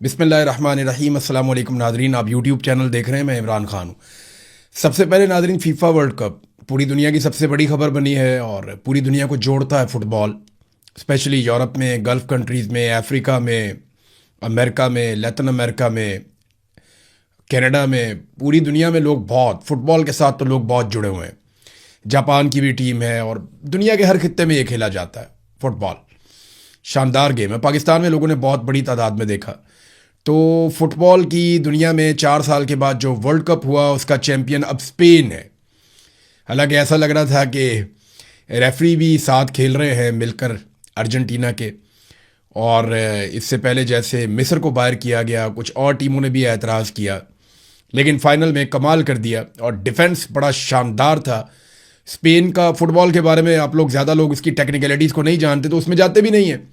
बिस्मिल्लाहिर्रहमानिर्रहीम अस्सलाम वालेकुम नाजरीन, आप यूट्यूब चैनल देख रहे हैं। मैं इमरान खान हूँ। सबसे पहले नाजरीन, फीफा वर्ल्ड कप पूरी दुनिया की सबसे बड़ी खबर बनी है और पूरी दुनिया को जोड़ता है फुटबॉल। स्पेशली यूरोप में, गल्फ़ कंट्रीज़ में, अफ्रीका में, अमेरिका में, लैटिन अमेरिका में, कनाडा में, पूरी दुनिया में लोग बहुत फुटबॉल के साथ तो लोग बहुत जुड़े हुए हैं। जापान की भी टीम है और दुनिया के हर खित्ते में ये खेला जाता है फुटबॉल। शानदार गेम है। पाकिस्तान में लोगों ने बहुत बड़ी तादाद में देखा। तो फुटबॉल की दुनिया में 4 साल के बाद जो वर्ल्ड कप हुआ उसका चैंपियन अब स्पेन है। हालांकि ऐसा लग रहा था कि रेफरी भी साथ खेल रहे हैं मिलकर अर्जेंटीना के, और इससे पहले जैसे मिस्र को बाहर किया गया, कुछ और टीमों ने भी एतराज़ किया, लेकिन फाइनल में कमाल कर दिया और डिफेंस बड़ा शानदार था स्पेन का। फुटबॉल के बारे में आप लोग ज़्यादा लोग इसकी टेक्निकलिटीज़ को नहीं जानते तो उसमें जाते भी नहीं हैं,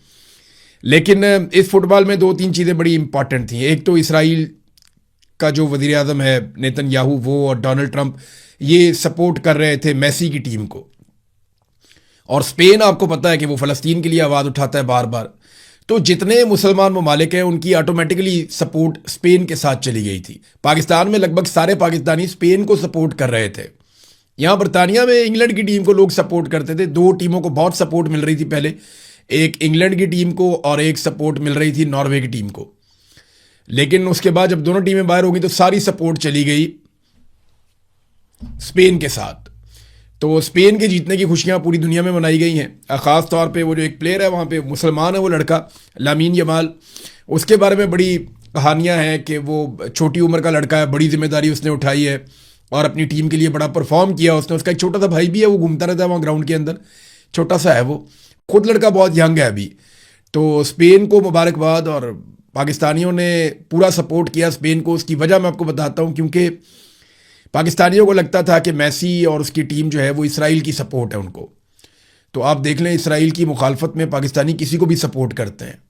लेकिन इस फुटबॉल में 2-3 चीज़ें बड़ी इंपॉर्टेंट थी। एक तो इसराइल का जो वज़ीर आज़म है नेतन्याहू, वो और डोनाल्ड ट्रंप ये सपोर्ट कर रहे थे मेसी की टीम को, और स्पेन आपको पता है कि वो फ़लस्तीन के लिए आवाज़ उठाता है बार बार। तो जितने मुसलमान ममालिक हैं उनकी ऑटोमेटिकली सपोर्ट स्पेन के साथ चली गई थी। पाकिस्तान में लगभग सारे पाकिस्तानी स्पेन को सपोर्ट कर रहे थे। यहाँ बरतानिया में इंग्लैंड की टीम को लोग सपोर्ट करते थे। 2 टीमों को बहुत सपोर्ट मिल रही थी पहले, एक इंग्लैंड की टीम को और एक सपोर्ट मिल रही थी नॉर्वे की टीम को। लेकिन उसके बाद जब दोनों टीमें बाहर हो गई तो सारी सपोर्ट चली गई स्पेन के साथ। तो स्पेन के जीतने की खुशियां पूरी दुनिया में मनाई गई हैं। ख़ास तौर पे वो जो एक प्लेयर है वहाँ पे मुसलमान है, वो लड़का लामीन यमाल, उसके बारे में बड़ी कहानियाँ हैं कि वो छोटी उम्र का लड़का है, बड़ी जिम्मेदारी उसने उठाई है और अपनी टीम के लिए बड़ा परफॉर्म किया उसने। उसका एक छोटा सा भाई भी है, वो घूमता रहता है वहाँ ग्राउंड के अंदर, छोटा सा है वो, खुद लड़का बहुत यंग है अभी। तो स्पेन को मुबारकबाद, और पाकिस्तानियों ने पूरा सपोर्ट किया स्पेन को। उसकी वजह मैं आपको बताता हूँ, क्योंकि पाकिस्तानियों को लगता था कि मेसी और उसकी टीम जो है वो इसराइल की सपोर्ट है उनको। तो आप देख लें, इसराइल की मुखालफत में पाकिस्तानी किसी को भी सपोर्ट करते हैं,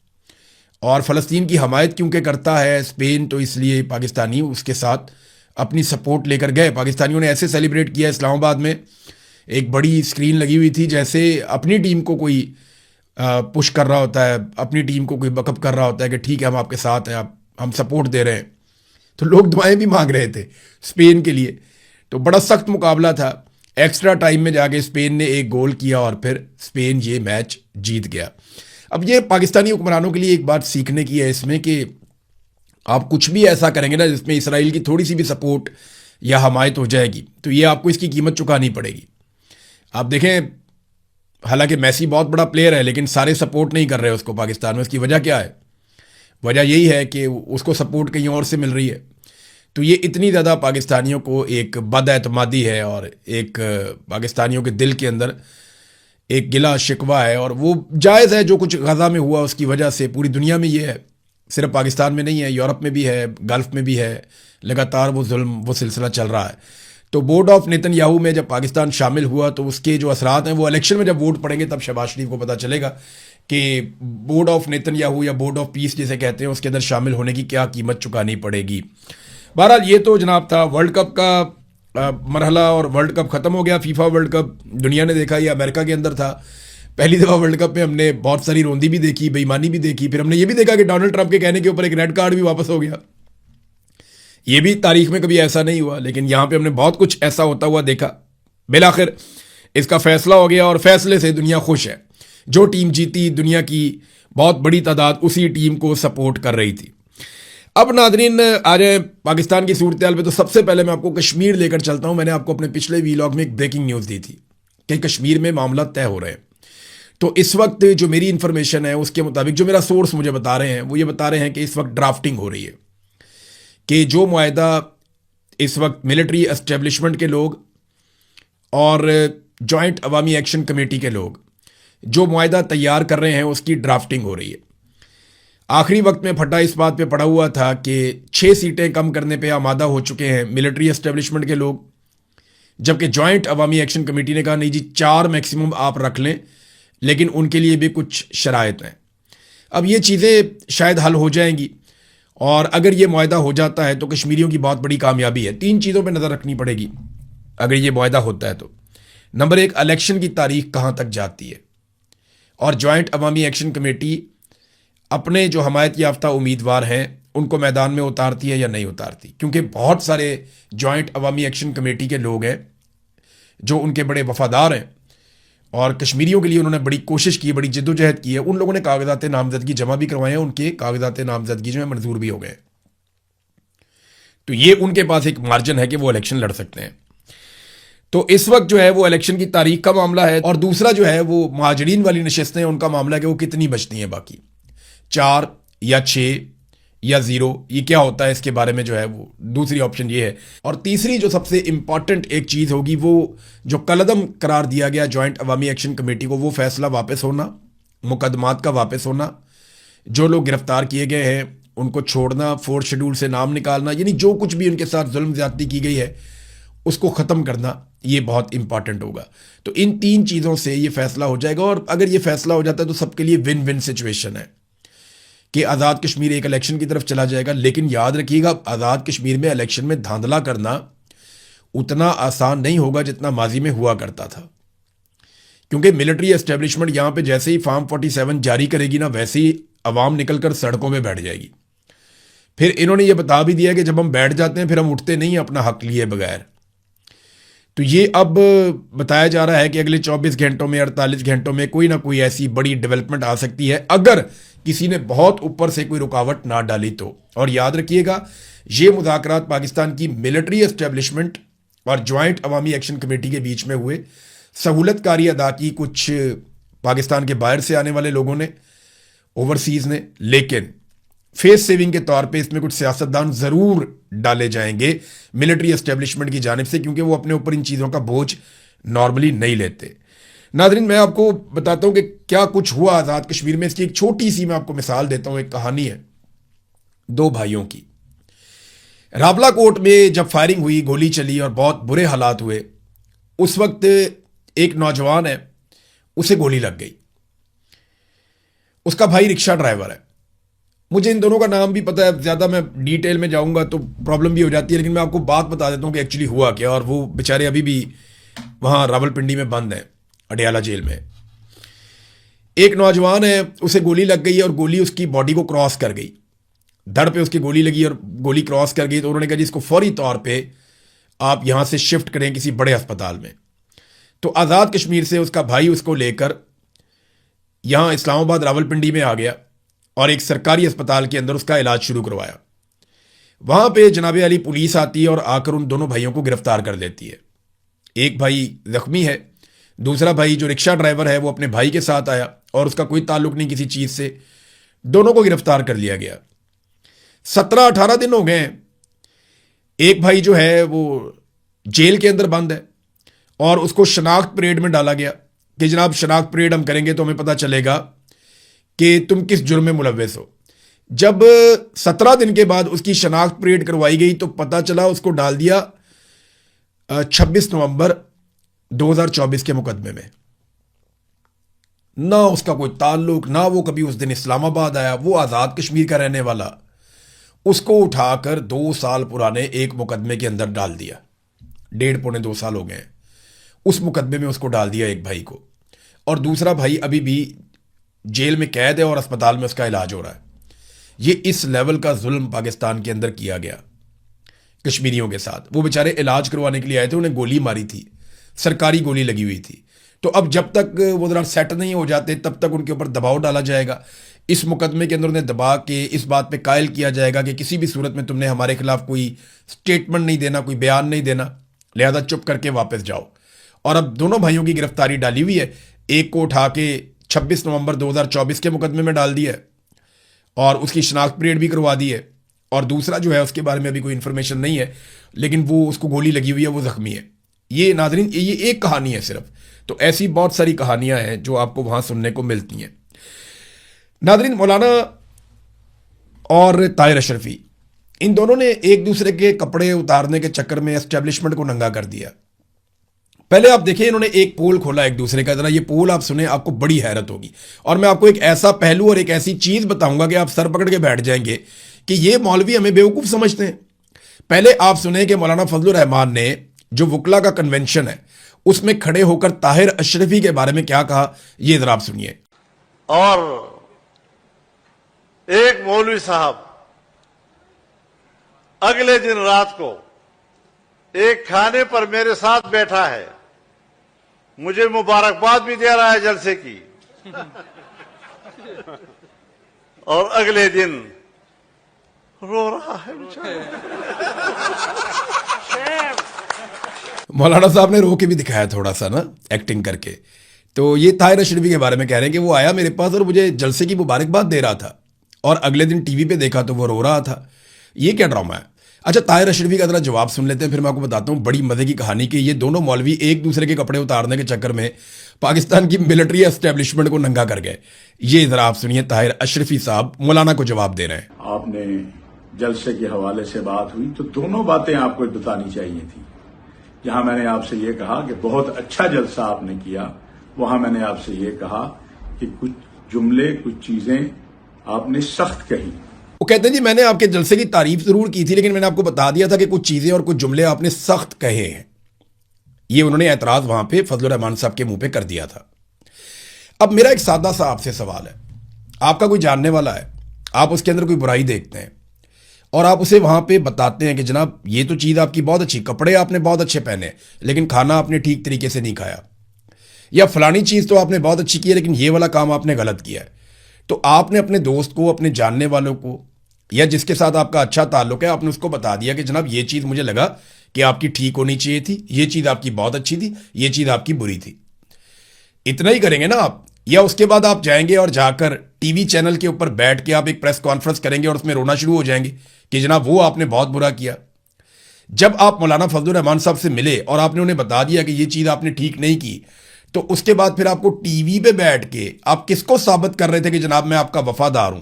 और फ़लस्तीन की हमायत क्योंकि करता है स्पेन, तो इसलिए पाकिस्तानी उसके साथ अपनी सपोर्ट लेकर गए। पाकिस्तानियों ने ऐसे सेलिब्रेट किया, इस्लामाबाद में एक बड़ी स्क्रीन लगी हुई थी, जैसे अपनी टीम को कोई पुश कर रहा होता है, अपनी टीम को कोई बकअप कर रहा होता है कि ठीक है हम आपके साथ हैं, आप हम सपोर्ट दे रहे हैं। तो लोग दुआएं भी मांग रहे थे स्पेन के लिए। तो बड़ा सख्त मुकाबला था। एक्स्ट्रा टाइम में जाके स्पेन ने एक गोल किया और फिर स्पेन ये मैच जीत गया। अब ये पाकिस्तानी हुक्मरानों के लिए एक बात सीखने की है इसमें कि आप कुछ भी ऐसा करेंगे ना जिसमें इसराइल की थोड़ी सी भी सपोर्ट या हमायत हो जाएगी, तो ये आपको इसकी कीमत चुकानी पड़ेगी। आप देखें, हालांकि मेसी बहुत बड़ा प्लेयर है, लेकिन सारे सपोर्ट नहीं कर रहे उसको पाकिस्तान में। उसकी वजह क्या है? वजह यही है कि उसको सपोर्ट कहीं और से मिल रही है। तो ये इतनी ज़्यादा पाकिस्तानियों को एक बदएतमादी है और एक पाकिस्तानियों के दिल के अंदर एक गिला शिकवा है, और वो जायज़ है। जो कुछ गज़ा में हुआ उसकी वजह से पूरी दुनिया में ये है, सिर्फ पाकिस्तान में नहीं है, यूरोप में भी है, गल्फ़ में भी है, लगातार वो जुल्म वो सिलसिला चल रहा है। तो बोर्ड ऑफ नेतन्याहू में जब पाकिस्तान शामिल हुआ तो उसके जो असरात हैं वो इलेक्शन में जब वोट पड़ेंगे तब शहबाज शरीफ को पता चलेगा कि बोर्ड ऑफ नेतन्याहू या बोर्ड ऑफ पीस जिसे कहते हैं उसके अंदर शामिल होने की क्या कीमत चुकानी पड़ेगी। बहरहाल ये तो जनाब था वर्ल्ड कप का मरहला, और वर्ल्ड कप ख़त्म हो गया। फीफा वर्ल्ड कप दुनिया ने देखा, ये अमेरिका के अंदर था। पहली दफ़ा वर्ल्ड कप में हमने बहुत सारी रोंदी भी देखी, बेईमानी भी देखी, फिर हमने ये भी देखा कि डोनाल्ड ट्रंप के कहने के ऊपर एक रेड कार्ड भी वापस हो गया। ये भी तारीख में कभी ऐसा नहीं हुआ, लेकिन यहाँ पे हमने बहुत कुछ ऐसा होता हुआ देखा। बिलाखिर इसका फैसला हो गया और फैसले से दुनिया खुश है। जो टीम जीती, दुनिया की बहुत बड़ी तादाद उसी टीम को सपोर्ट कर रही थी। अब नादरीन आ जाए पाकिस्तान की सूरत हाल पे, तो सबसे पहले मैं आपको कश्मीर लेकर चलता हूँ। मैंने आपको अपने पिछले वीलॉग में एक ब्रेकिंग न्यूज़ दी थी कि कश्मीर में मामला तय हो रहे हैं। तो इस वक्त जो मेरी इन्फॉर्मेशन है उसके मुताबिक, जो मेरा सोर्स मुझे बता रहे हैं, वो ये बता रहे हैं कि इस वक्त ड्राफ्टिंग हो रही है कि जो मुआहदा इस वक्त मिलिट्री एस्टेब्लिशमेंट के लोग और जॉइंट अवामी एक्शन कमेटी के लोग जो मुआहदा तैयार कर रहे हैं उसकी ड्राफ्टिंग हो रही है। आखिरी वक्त में फटा इस बात पे पड़ा हुआ था कि 6 सीटें कम करने पे आमादा हो चुके हैं मिलिट्री एस्टेब्लिशमेंट के लोग, जबकि जॉइंट अवामी एक्शन कमेटी ने कहा नहीं जी 4 मैक्सिमम आप रख लें, लेकिन उनके लिए भी कुछ शराइत हैं। अब ये चीज़ें शायद हल हो जाएंगी, और अगर ये मुआहदा हो जाता है तो कश्मीरियों की बहुत बड़ी कामयाबी है। 3 चीज़ों पे नज़र रखनी पड़ेगी अगर ये मुआहदा होता है तो। नंबर 1, इलेक्शन की तारीख कहाँ तक जाती है, और जॉइंट अवामी एक्शन कमेटी अपने जो हमायत याफ्ता उम्मीदवार हैं उनको मैदान में उतारती है या नहीं उतारती, क्योंकि बहुत सारे जॉइंट अवामी एक्शन कमेटी के लोग हैं जो उनके बड़े वफादार हैं और कश्मीरियों के लिए उन्होंने बड़ी कोशिश की, बड़ी जिद्दोजहद की है। उन लोगों ने कागजात नामजदगी जमा भी करवाए हैं, उनके कागजात नामजदगी जो है मंजूर भी हो गए। तो ये उनके पास एक मार्जिन है कि वो इलेक्शन लड़ सकते हैं। तो इस वक्त जो है वो इलेक्शन की तारीख का मामला है, और दूसरा जो है वो महाजरीन वाली नशस्तें, उनका मामला है कि वो कितनी बचती हैं, बाकी 4 या 6 या 0, ये क्या होता है इसके बारे में जो है वो दूसरी ऑप्शन ये है। और तीसरी जो सबसे इंपॉर्टेंट एक चीज़ होगी, वो जो कलअदम करार दिया गया जॉइंट अवामी एक्शन कमेटी को, वो फैसला वापस होना, मुकदमात का वापस होना, जो लोग गिरफ्तार किए गए हैं उनको छोड़ना, 4th शेड्यूल से नाम निकालना, यानी जो कुछ भी उनके साथ जुल्म ज्यादती की गई है उसको ख़त्म करना, ये बहुत इंपॉर्टेंट होगा। तो इन 3 चीज़ों से ये फैसला हो जाएगा, और अगर ये फैसला हो जाता है तो सबके लिए विन विन सिचुएशन है कि आज़ाद कश्मीर एक इलेक्शन की तरफ चला जाएगा। लेकिन याद रखिएगा, आज़ाद कश्मीर में इलेक्शन में धांधला करना उतना आसान नहीं होगा जितना माजी में हुआ करता था, क्योंकि मिलिट्री एस्टेब्लिशमेंट यहाँ पे जैसे ही फॉर्म 47 जारी करेगी ना, वैसे ही अवाम निकलकर सड़कों में बैठ जाएगी। फिर इन्होंने ये बता भी दिया कि जब हम बैठ जाते हैं फिर हम उठते नहीं अपना हक लिए बगैर। तो ये अब बताया जा रहा है कि अगले 24 घंटों में, 48 घंटों में कोई ना कोई ऐसी बड़ी डेवलपमेंट आ सकती है, अगर किसी ने बहुत ऊपर से कोई रुकावट ना डाली तो। और याद रखिएगा, ये मुज़ाकरात पाकिस्तान की मिलिट्री एस्टेब्लिशमेंट और जॉइंट अवामी एक्शन कमेटी के बीच में हुए। सहूलतकारी अदा की कुछ पाकिस्तान के बाहर से आने वाले लोगों ने, ओवरसीज़ ने, लेकिन फेस सेविंग के तौर पे इसमें कुछ सियासतदान ज़रूर डाले जाएंगे मिलिट्री एस्टेब्लिशमेंट की जानिब से, क्योंकि वो अपने ऊपर इन चीज़ों का बोझ नॉर्मली नहीं लेते। नाज़रीन, मैं आपको बताता हूं कि क्या कुछ हुआ आज़ाद कश्मीर में। इसकी एक छोटी सी मैं आपको मिसाल देता हूं। एक कहानी है 2 भाइयों की। रावला कोट में जब फायरिंग हुई, गोली चली और बहुत बुरे हालात हुए, उस वक्त एक नौजवान है, उसे गोली लग गई। उसका भाई रिक्शा ड्राइवर है। मुझे इन दोनों का नाम भी पता है, ज़्यादा मैं डिटेल में जाऊंगा तो प्रॉब्लम भी हो जाती है, लेकिन मैं आपको बात बता देता हूं कि एक्चुअली हुआ क्या। और वो बेचारे अभी भी वहां रावलपिंडी में बंद हैं, अडयाला जेल में। एक नौजवान है, उसे गोली लग गई और गोली उसकी बॉडी को क्रॉस कर गई, धड़ पे उसकी गोली लगी और गोली क्रॉस कर गई। तो उन्होंने कहा जी इसको फौरी तौर पे आप यहां से शिफ्ट करें किसी बड़े अस्पताल में। तो आज़ाद कश्मीर से उसका भाई उसको लेकर यहां इस्लामाबाद रावलपिंडी में आ गया और एक सरकारी अस्पताल के अंदर उसका इलाज शुरू करवाया। वहां पे जनाबे अली पुलिस आती है और आकर उन दोनों भाइयों को गिरफ्तार कर देती है। एक भाई जख्मी है, दूसरा भाई जो रिक्शा ड्राइवर है वो अपने भाई के साथ आया और उसका कोई ताल्लुक नहीं किसी चीज से। दोनों को गिरफ्तार कर लिया गया। 17-18 दिन हो गए हैं। एक भाई जो है वो जेल के अंदर बंद है और उसको शनाख्त परेड में डाला गया कि जनाब शनाख्त परेड हम करेंगे तो हमें पता चलेगा कि तुम किस जुर्म में मुलव्वस हो। जब 17 दिन के बाद उसकी शनाख्त परेड करवाई गई तो पता चला उसको डाल दिया 26 नवंबर 2024 के मुकदमे में। ना उसका कोई ताल्लुक, ना वो कभी उस दिन इस्लामाबाद आया, वो आज़ाद कश्मीर का रहने वाला। उसको उठाकर 2 साल पुराने एक मुकदमे के अंदर डाल दिया। 1.5-2 साल हो गए। उस मुकदमे में उसको डाल दिया एक भाई को, और दूसरा भाई अभी भी जेल में कैद है और अस्पताल में उसका इलाज हो रहा है। ये इस लेवल का जुल्म पाकिस्तान के अंदर किया गया कश्मीरियों के साथ। वो बेचारे इलाज करवाने के लिए आए थे, उन्हें गोली मारी थी, सरकारी गोली लगी हुई थी। तो अब जब तक वो जरा सेट नहीं हो जाते तब तक उनके ऊपर दबाव डाला जाएगा। इस मुकदमे के अंदर उन्हें दबा के इस बात पे कायल किया जाएगा कि किसी भी सूरत में तुमने हमारे खिलाफ कोई स्टेटमेंट नहीं देना, कोई बयान नहीं देना, लिहाजा चुप करके वापस जाओ। और अब दोनों भाइयों की गिरफ्तारी डाली हुई है। एक को उठा के 26 नवंबर 2024 के मुकदमे में डाल दिया है और उसकी शनाख्त परेड भी करवा दी है, और दूसरा जो है उसके बारे में अभी कोई इन्फॉर्मेशन नहीं है, लेकिन वो उसको गोली लगी हुई है, वो जख्मी है। ये नाज़रीन, ये एक कहानी है सिर्फ। तो ऐसी बहुत सारी कहानियां हैं जो आपको वहां सुनने को मिलती हैं। नाज़रीन, मौलाना और ताहिर अशरफी, इन दोनों ने एक दूसरे के कपड़े उतारने के चक्कर में एस्टेब्लिशमेंट को नंगा कर दिया। पहले आप देखिए, इन्होंने एक पोल खोला एक दूसरे का। जरा ये पोल आप सुने, आपको बड़ी हैरत होगी। और मैं आपको एक ऐसा पहलू और एक ऐसी चीज बताऊंगा कि आप सर पकड़ के बैठ जाएंगे कि ये मौलवी हमें बेवकूफ समझते हैं। पहले आप सुने कि मौलाना फजलुर रहमान ने जो वकला का कन्वेंशन है उसमें खड़े होकर ताहिर अशरफी के बारे में क्या कहा, ये जरा आप सुनिए। और एक मौलवी साहब अगले दिन रात को एक खाने पर मेरे साथ बैठा है, मुझे मुबारकबाद भी दे रहा है जलसे की, और अगले दिन रो रहा है मौलाना साहब ने रो के भी दिखाया थोड़ा सा ना, एक्टिंग करके। तो ये ताहिर अशरफी के बारे में कह रहे हैं कि वो आया मेरे पास और मुझे जलसे की मुबारकबाद दे रहा था, और अगले दिन टीवी पे देखा तो वो रो रहा था। ये क्या ड्रामा है? अच्छा, ताहिर अशरफी का जरा जवाब सुन लेते हैं, फिर मैं आपको बताता हूँ बड़ी मजे की कहानी कि ये दोनों मौलवी एक दूसरे के कपड़े उतारने के चक्कर में पाकिस्तान की मिलिट्री एस्टेब्लिशमेंट को नंगा कर गए। ये जरा आप सुनिए, ताहिर अशरफी साहब मौलाना को जवाब दे रहे हैं। आपने जलसे के हवाले से बात हुई तो दोनों बातें आपको बतानी चाहिए थी। जहां मैंने आपसे ये कहा कि बहुत अच्छा जलसा आपने किया, वहां मैंने आपसे ये कहा कि कुछ जुमले, कुछ चीजें आपने सख्त कही। वो कहते हैं जी मैंने आपके जलसे की तारीफ जरूर की थी, लेकिन मैंने आपको बता दिया था कि कुछ चीजें और कुछ जुमले आपने सख्त कहे हैं। ये उन्होंने ऐतराज वहां पे फजलुर रहमान साहब के मुंह पे कर दिया था। अब मेरा एक सादा सा आपसे सवाल है, आपका कोई जानने वाला है, आप उसके अंदर कोई बुराई देखते हैं और आप उसे वहां पे बताते हैं कि जनाब ये तो चीज आपकी बहुत अच्छी, कपड़े आपने बहुत अच्छे पहने लेकिन खाना आपने ठीक तरीके से नहीं खाया, या फलानी चीज तो आपने बहुत अच्छी की है लेकिन ये वाला काम आपने गलत किया है। तो आपने अपने दोस्त को, अपने जानने वालों को, या जिसके साथ आपका अच्छा ताल्लुक है, आपने उसको बता दिया कि जनाब ये चीज मुझे लगा कि आपकी ठीक होनी चाहिए थी, ये चीज आपकी बहुत अच्छी थी, ये चीज आपकी बुरी थी। इतना ही करेंगे ना आप, या उसके बाद आप जाएंगे और जाकर टीवी चैनल के ऊपर बैठ के आप एक प्रेस कॉन्फ्रेंस करेंगे और उसमें रोना शुरू हो जाएंगे कि जनाब वो आपने बहुत बुरा किया। जब आप मौलाना फजलुर रहमान साहब से मिले और आपने उन्हें बता दिया कि ये चीज आपने ठीक नहीं की, तो उसके बाद फिर आपको टीवी पे बैठ के आप किसको साबित कर रहे थे कि जनाब मैं आपका वफादार हूं,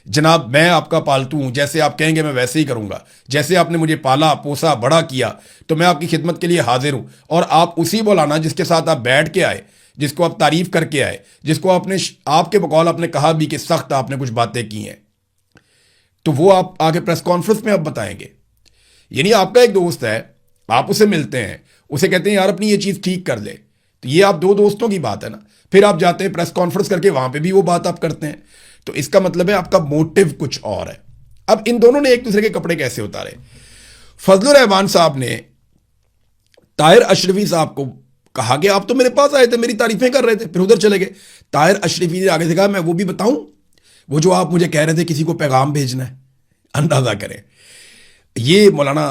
जनाब मैं आपका पालतू हूं, जैसे आप कहेंगे मैं वैसे ही करूंगा, जैसे आपने मुझे पाला पोसा बड़ा किया तो मैं आपकी खिदमत के लिए हाजिर हूं। और आप उसी मौलाना जिसके साथ आप बैठ के आए, जिसको आप तारीफ करके आए, जिसको आपने आपके बकौल आपने कहा भी कि सख्त आपने कुछ बातें की हैं, तो वो आप आगे प्रेस कॉन्फ्रेंस में आप बताएंगे। यानी आपका एक दोस्त है, आप उसे मिलते हैं, उसे कहते हैं यार अपनी ये चीज ठीक कर ले, तो ये आप दो दोस्तों की बात है ना। फिर आप जाते हैं प्रेस कॉन्फ्रेंस करके, वहां पे भी वो बात आप करते हैं, तो इसका मतलब है आपका मोटिव कुछ और है। अब इन दोनों ने एक दूसरे के कपड़े कैसे उतारे? फजलुर रहमान साहब ने ताहिर अशरफी साहब को कहा कि आप तो मेरे पास आए थे, मेरी तारीफें कर रहे थे, फिर उधर चले गए। ताहिर अशरफी ने आगे से कहा मैं वो भी बताऊं, वो जो आप मुझे कह रहे थे किसी को पैगाम भेजना है। अंदाजा करें, ये मौलाना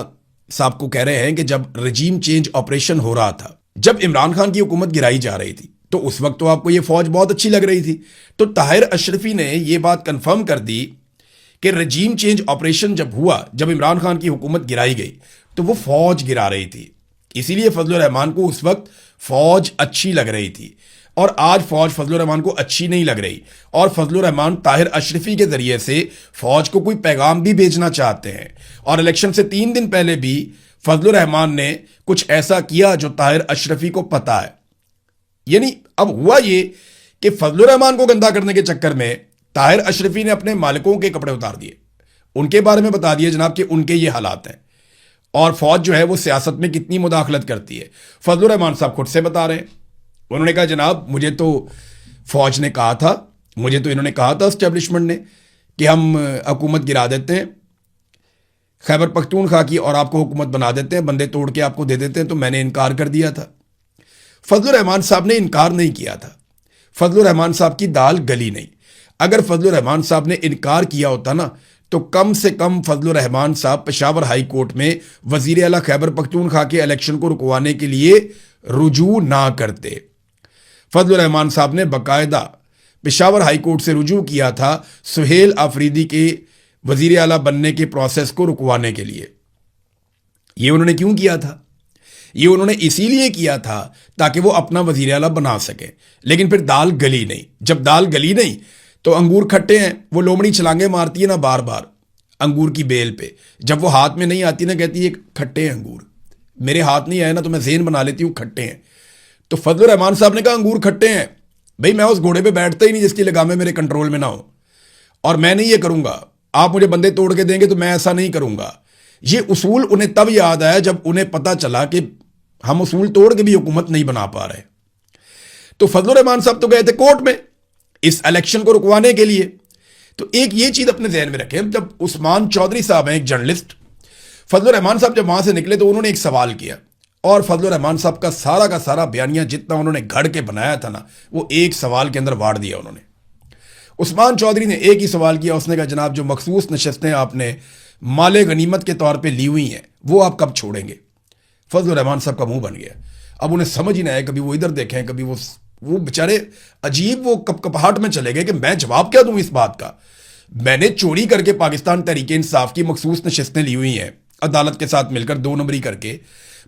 साहब को कह रहे हैं कि जब रजीम चेंज ऑपरेशन हो रहा था, जब इमरान खान की हुकूमत गिराई जा रही थी, तो उस वक्त तो आपको ये फौज बहुत अच्छी लग रही थी। तो ताहिर अशरफी ने यह बात कंफर्म कर दी कि रजीम चेंज ऑपरेशन जब हुआ, जब इमरान खान की हुकूमत गिराई गई, तो वो फौज गिरा रही थी। इसीलिए फजलुर रहमान को उस वक्त फौज अच्छी लग रही थी, और आज फौज फजलुर रहमान को अच्छी नहीं लग रही, और फजलुर रहमान ताहिर अशरफी के जरिए से फौज को कोई पैगाम भी भेजना चाहते हैं। और इलेक्शन से 3 दिन पहले भी फजलुर रहमान ने कुछ ऐसा किया जो ताहिर अशरफी को पता है। यानी अब हुआ ये कि फजलुर रहमान को गंदा करने के चक्कर में ताहिर अशरफी ने अपने मालिकों के कपड़े उतार दिए, उनके बारे में बता दिया जनाब कि उनके ये हालात हैं, और फौज जो है वो सियासत में कितनी मुदाखलत करती है। फजलुर रहमान साहब खुद से बता रहे हैं, उन्होंने कहा जनाब मुझे तो फौज ने कहा था, मुझे तो इन्होंने कहा था एस्टेब्लिशमेंट ने कि हम हुकूमत गिरा देते हैं खैबर पख्तूनख्वा की और आपको हुकूमत बना देते हैं, बंदे तोड़ के आपको दे देते हैं, तो मैंने इनकार कर दिया था। फजलुर रहमान साहब ने इनकार नहीं किया था, फजलुर रहमान साहब की दाल गली नहीं। अगर फजलुर रहमान साहब ने इनकार किया होता ना, तो कम से कम फजलुर रहमान साहब पेशावर हाई कोर्ट में वजीर आला खैबर पख्तूनख्वा के इलेक्शन को रुकवाने के लिए रुजू ना करते। फजलुर रहमान साहब ने बाकायदा पेशावर हाई कोर्ट से रुजू किया था सुहेल आफरीदी के वजीर आला बनने के प्रोसेस को रुकवाने के लिए। ये उन्होंने क्यों किया था? ये उन्होंने इसीलिए किया था ताकि वो अपना वजीर आला बना सके। लेकिन फिर दाल गली नहीं। जब दाल गली नहीं तो अंगूर खट्टे हैं, वो लोमड़ी छलांगे मारती है ना बार बार अंगूर की बेल पे, जब वो हाथ में नहीं आती ना कहती है खट्टे हैं अंगूर, मेरे हाथ नहीं आए ना तो मैं ज़ेन बना लेती हूँ खट्टे हैं। तो फजलुर रहमान साहब ने कहा अंगूर खट्टे हैं, भाई मैं उस घोड़े पे बैठता ही नहीं जिसकी लगामें मेरे कंट्रोल में ना हो, और मैं नहीं ये करूंगा, आप मुझे बंदे तोड़ के देंगे तो मैं ऐसा नहीं करूंगा। ये उसूल उन्हें तब याद आया जब उन्हें पता चला कि हम उसूल तोड़ के भी हुकूमत नहीं बना पा रहे। तो फजलुर रहमान साहब तो गए थे कोर्ट में इस इलेक्शन को रुकवाने के लिए। तो एक ये चीज अपने जहन में रखें, जब उस्मान चौधरी साहब हैं एक जर्नलिस्ट, फजलुर रहमान साहब जब वहां से निकले तो उन्होंने एक सवाल किया, और फजलुर रहमान साहब का सारा बयानिया जितना उन्होंने घड़ के बनाया था ना, वो एक सवाल के अंदर वाड़ दिया उन्होंने। उस्मान चौधरी ने एक ही सवाल किया, उसने कहा जनाब जो मखसूस नशस्तें आपने माले गनीमत के तौर पे ली हुई हैं वो आप कब छोड़ेंगे? फजलुर रहमान साहब का मुंह बन गया। अब उन्हें समझ ही नहीं आया, कभी वो इधर देखें कभी वो बेचारे अजीब वो कपकपाहट में चले गए कि मैं जवाब क्या दूं इस बात का। मैंने चोरी करके पाकिस्तान तहरीक इंसाफ की मखसूस नशस्तें ली हुई हैं अदालत के साथ मिलकर 2 नंबरी करके,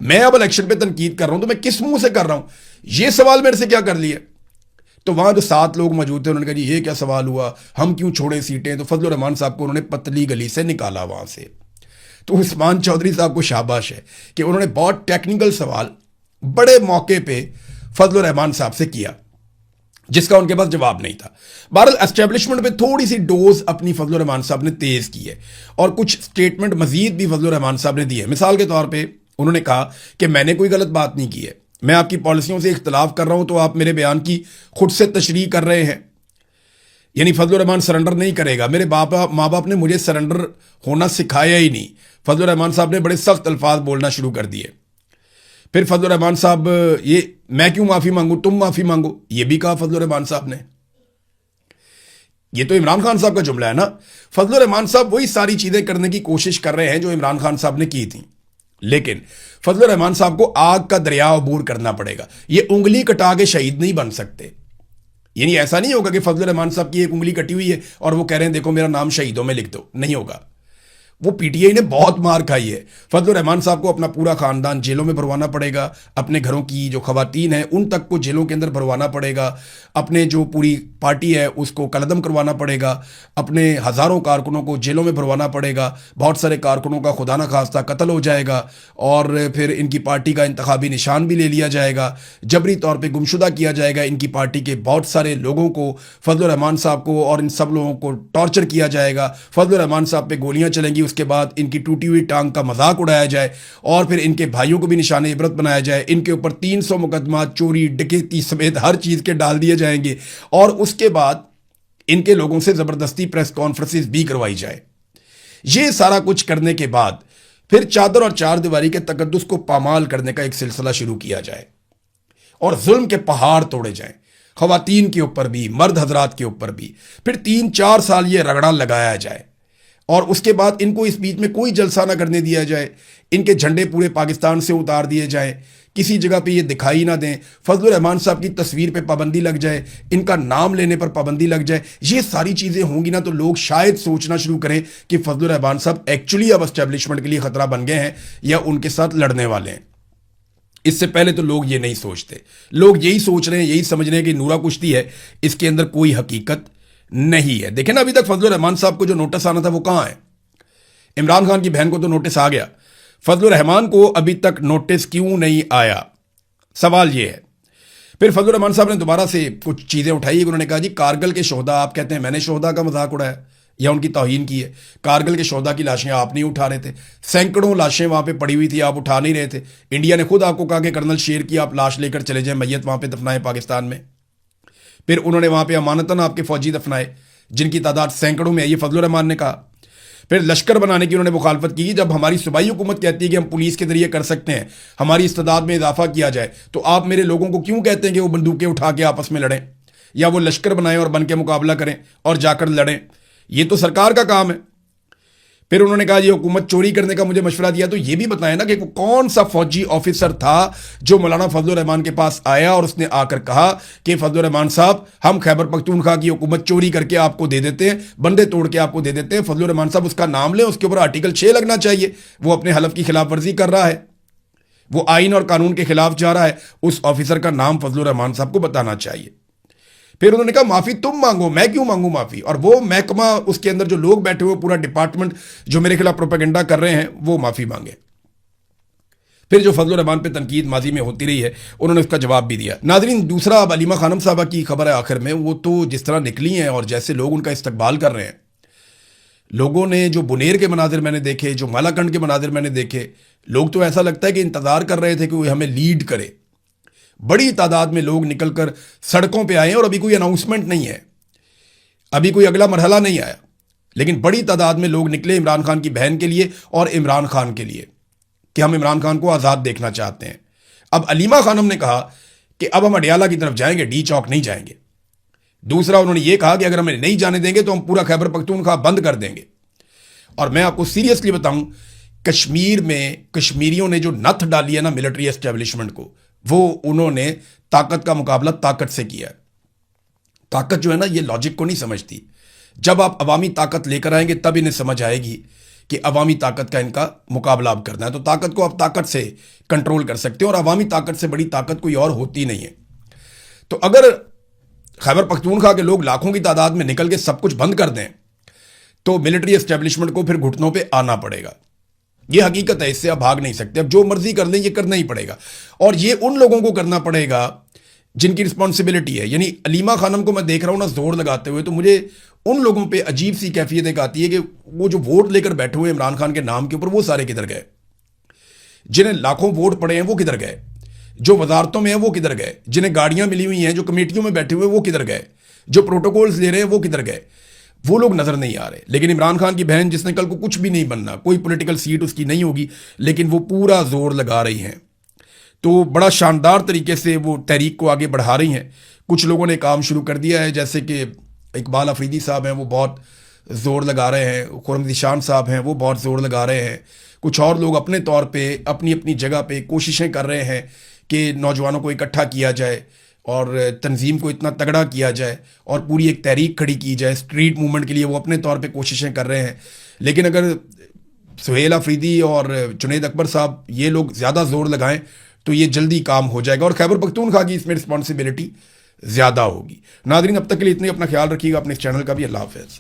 मैं अब इलेक्शन पे तनकीद कर रहा हूं तो मैं किस मुंह से कर रहा हूं? ये सवाल मेरे से क्या कर लिए? तो वहां जो 7 लोग मौजूद थे उन्होंने कहा जी ये क्या सवाल हुआ, हम क्यों छोड़े सीटें? तो फजलुर रहमान साहब को उन्होंने पतली गली से निकाला वहां से। तो उस्मान चौधरी साहब को शाबाश है कि उन्होंने बहुत टेक्निकल सवाल बड़े मौके पे फजलुर रहमान साहब से किया जिसका उनके पास जवाब नहीं था। बहरहाल एस्टेब्लिशमेंट पे थोड़ी सी डोज अपनी फजलुर रहमान साहब ने तेज की है और कुछ स्टेटमेंट मजीद भी फजलुर रहमान साहब ने दी है। मिसाल के तौर पे उन्होंने कहा कि मैंने कोई गलत बात नहीं की है, मैं आपकी पॉलिसियों से इख्तलाफ कर रहा हूं तो आप मेरे बयान की खुद से तशरीह कर रहे हैं। यानी फजलुर रहमान सरेंडर नहीं करेगा, मेरे माँ बाप ने मुझे सरेंडर होना सिखाया ही नहीं। फजलुर रहमान साहब ने बड़े सख्त अल्फाज बोलना शुरू कर दिए। फिर फजलुर रहमान साहब ये मैं क्यों माफी मांगू, तुम माफी मांगो, ये भी कहा फजलुर रहमान साहब ने। ये तो इमरान खान साहब का जुमला है ना। फजलुर रहमान साहब वही सारी चीजें करने की कोशिश कर रहे हैं जो इमरान खान साहब ने की थी, लेकिन फजलुर रहमान साहब को आग का दरिया अबूर करना पड़ेगा। ये उंगली कटा के शहीद नहीं बन सकते। यानी ऐसा नहीं होगा कि फजलुर रहमान साहब की एक उंगली कटी हुई है और वो कह रहे हैं देखो मेरा नाम शहीदों में लिख दो, नहीं होगा। वो पीटीआई ने बहुत मार खाई है। फजलुर रहमान साहब को अपना पूरा खानदान जेलों में भरवाना पड़ेगा, अपने घरों की जो खवातीन हैं उन तक को जेलों के अंदर भरवाना पड़ेगा, अपने जो पूरी पार्टी है उसको कलदम करवाना पड़ेगा, अपने हज़ारों कारकुनों को जेलों में भरवाना पड़ेगा, बहुत सारे कारकुनों का खुदा न खास्ता कत्ल हो जाएगा और फिर इनकी पार्टी का इंतखाबी निशान भी ले लिया जाएगा, जबरी तौर पर गुमशुदा किया जाएगा। इनकी पार्टी के बहुत सारे लोगों को, फजलुर रहमान साहब को और इन सब लोगों को टॉर्चर किया जाएगा। फजलुर रहमान साहब पे गोलियां चलेंगी, उसके बाद इनकी टूटी हुई टांग का मजाक उड़ाया जाए और फिर इनके भाइयों को भी निशाने इबरत बनाया जाए। इनके ऊपर 300 मुकदमा चोरी डकैती समेत हर चीज के डाल दिए जाएंगे और उसके बाद इनके लोगों से जबरदस्ती प्रेस कॉन्फ्रेंसेस भी करवाई जाए। ये सारा कुछ करने के बाद फिर चादर और चार दीवारी के तकद्दुस को पामाल करने का एक सिलसिला शुरू किया जाए और जुल्म के पहाड़ तोड़े जाएं, खवातीन के ऊपर भी, मर्द हजरात के ऊपर भी। फिर 3-4 साल ये रगड़ा लगाया जाए और उसके बाद इनको इस बीच में कोई जलसा ना करने दिया जाए, इनके झंडे पूरे पाकिस्तान से उतार दिए जाएं, किसी जगह पे ये दिखाई ना दें, फजलुर रहमान साहब की तस्वीर पे पाबंदी लग जाए, इनका नाम लेने पर पाबंदी लग जाए। ये सारी चीज़ें होंगी ना तो लोग शायद सोचना शुरू करें कि फजलुर रहमान साहब एक्चुअली अब एस्टेब्लिशमेंट के लिए खतरा बन गए हैं या उनके साथ लड़ने वाले हैं। इससे पहले तो लोग ये नहीं सोचते, लोग यही सोच रहे हैं, यही समझ रहे हैं कि नूरा कुश्ती है, इसके अंदर कोई हकीकत नहीं है। देखें ना अभी तक फजलुर रहमान साहब को जो नोटिस आना था वो कहां है? इमरान खान की बहन को तो नोटिस आ गया, फजलुर रहमान को अभी तक नोटिस क्यों नहीं आया? सवाल ये है। फिर फजलुर रहमान साहब ने दोबारा से कुछ चीजें उठाई। उन्होंने कहा जी कारगिल के शोहदा, आप कहते हैं मैंने शोहदा का मजाक उड़ाया या उनकी तौहीन की है। कारगिल के शोहदा की लाशें आप नहीं उठा रहे थे, सैकड़ों लाशें वहां पे पड़ी हुई थी, आप उठा नहीं रहे थे। इंडिया ने खुद आपको कहा कि कर्नल शेर की आप लाश लेकर चले जाएं, मैयत वहां पे दफनाएं पाकिस्तान में। फिर उन्होंने वहां पे अमानतन आपके फौजी दफनाए जिनकी तादाद सैकड़ों में है, ये फजलुर रहमान ने कहा। फिर लश्कर बनाने की उन्होंने मुखालफत की। जब हमारी सूबाई हुकूमत कहती है कि हम पुलिस के जरिए कर सकते हैं, हमारी इस्तेदाद में इजाफा किया जाए, तो आप मेरे लोगों को क्यों कहते हैं कि वो बंदूकें उठा के आपस में लड़ें या वो लश्कर बनाएं और बन के मुकाबला करें और जाकर लड़ें? ये तो सरकार का काम है। फिर उन्होंने कहा ये हुकूमत चोरी करने का मुझे मशवरा दिया, तो ये भी बताएं ना कि कौन सा फौजी ऑफिसर था जो मौलाना फजलुर रहमान के पास आया और उसने आकर कहा कि फजलुर रहमान साहब हम खैबर पख्तूनख्वा की हुकूमत चोरी करके आपको दे देते हैं, बंदे तोड़ के आपको दे देते हैं। फजलुर रहमान साहब उसका नाम लें, उसके ऊपर आर्टिकल 6 लगना चाहिए। वो अपने हलफ की खिलाफ वर्जी कर रहा है, वो आइन और कानून के खिलाफ जा रहा है, उस ऑफिसर का नाम फजलुर रहमान साहब को बताना चाहिए। फिर उन्होंने कहा माफी तुम मांगो, मैं क्यों मांगू माफी? और वो महकमा, उसके अंदर जो लोग बैठे हुए, पूरा डिपार्टमेंट जो मेरे खिलाफ प्रोपेगेंडा कर रहे हैं, वो माफी मांगे। फिर जो फजलुर रहमान पे तनकीद माजी में होती रही है, उन्होंने उसका जवाब भी दिया। नाजरीन, दूसरा अब अलीमा खानम साहबा की खबर है आखिर में। वो तो जिस तरह निकली हैं और जैसे लोग उनका इस्तकबाल कर रहे हैं, लोगों ने जो बुनेर के मनाजिर मैंने देखे, जो मालाकंड के मनाजिर मैंने देखे, लोग तो ऐसा लगता है कि इंतजार कर रहे थे कि वो हमें लीड करे। बड़ी तादाद में लोग निकलकर सड़कों पे आए और अभी कोई अनाउंसमेंट नहीं है, अभी कोई अगला मरहला नहीं आया। लेकिन बड़ी तादाद में लोग निकले इमरान खान की बहन के लिए और इमरान खान के लिए कि हम इमरान खान को आज़ाद देखना चाहते हैं। अब अलीमा खानम ने कहा कि अब हम अडियाला की तरफ जाएंगे, डी चौक नहीं जाएंगे। दूसरा, उन्होंने ये कहा कि अगर हमें नहीं जाने देंगे तो हम पूरा खैबर पख्तूनख्वा बंद कर देंगे। और मैं आपको सीरियसली बताऊं, कश्मीर में कश्मीरियों ने जो नथ डाली है ना मिलिट्री एस्टेब्लिशमेंट को, वो उन्होंने ताकत का मुकाबला ताकत से किया है। ताकत जो है ना, ये लॉजिक को नहीं समझती। जब आप अवामी ताकत लेकर आएंगे तब इन्हें समझ आएगी कि अवामी ताकत का इनका मुकाबला अब करना है। तो ताकत को आप ताकत से कंट्रोल कर सकते हो और अवामी ताकत से बड़ी ताकत कोई और होती नहीं है। तो अगर खैबर पख्तूनख्वा के लोग लाखों की तादाद में निकल के सब कुछ बंद कर दें तो मिलिट्री एस्टेब्लिशमेंट को फिर घुटनों पे आना पड़ेगा। ये हकीकत है, इससे आप भाग नहीं सकते। अब जो मर्जी कर लें, ये करना ही पड़ेगा। और ये उन लोगों को करना पड़ेगा जिनकी रिस्पॉन्सिबिलिटी है। यानी अलीमा खानम को मैं देख रहा हूं ना जोर लगाते हुए, तो मुझे उन लोगों पे अजीब सी कैफियत एक आती है कि वो जो वोट लेकर बैठे हुए इमरान खान के नाम के ऊपर, वो सारे किधर गए? जिन्हें लाखों वोट पड़े हैं वो किधर गए? जो वजारतों में हैं वो किधर गए? जिन्हें गाड़ियां मिली हुई हैं, जो कमेटियों में बैठे हुए वो किधर गए? जो प्रोटोकॉल्स ले रहे हैं वो किधर गए? वो लोग नजर नहीं आ रहे। लेकिन इमरान खान की बहन, जिसने कल को कुछ भी नहीं बनना, कोई पॉलिटिकल सीट उसकी नहीं होगी, लेकिन वो पूरा जोर लगा रही हैं। तो बड़ा शानदार तरीके से वो तहरीक को आगे बढ़ा रही हैं। कुछ लोगों ने काम शुरू कर दिया है, जैसे कि इकबाल अफरीदी साहब हैं, वो बहुत ज़ोर लगा रहे हैं। खुर्रम ज़ीशान साहब हैं, वो बहुत ज़ोर लगा रहे हैं। कुछ और लोग अपने तौर पे अपनी अपनी जगह पे कोशिशें कर रहे हैं कि नौजवानों को इकट्ठा किया जाए और तंजीम को इतना तगड़ा किया जाए और पूरी एक तहरीक खड़ी की जाए स्ट्रीट मूवमेंट के लिए। वो अपने तौर पे कोशिशें कर रहे हैं। लेकिन अगर सुहेल अफरीदी और जुनैद अकबर साहब ये लोग ज़्यादा जोर लगाएं तो ये जल्दी काम हो जाएगा और खैबर पख्तूनख्वा की इसमें रिस्पॉन्सिबिलिटी ज़्यादा होगी। नादरीन, अब तक के लिए इतने, अपना ख्याल रखिएगा, अपने इस चैनल का भी। अल्लाह हाफ़िज़।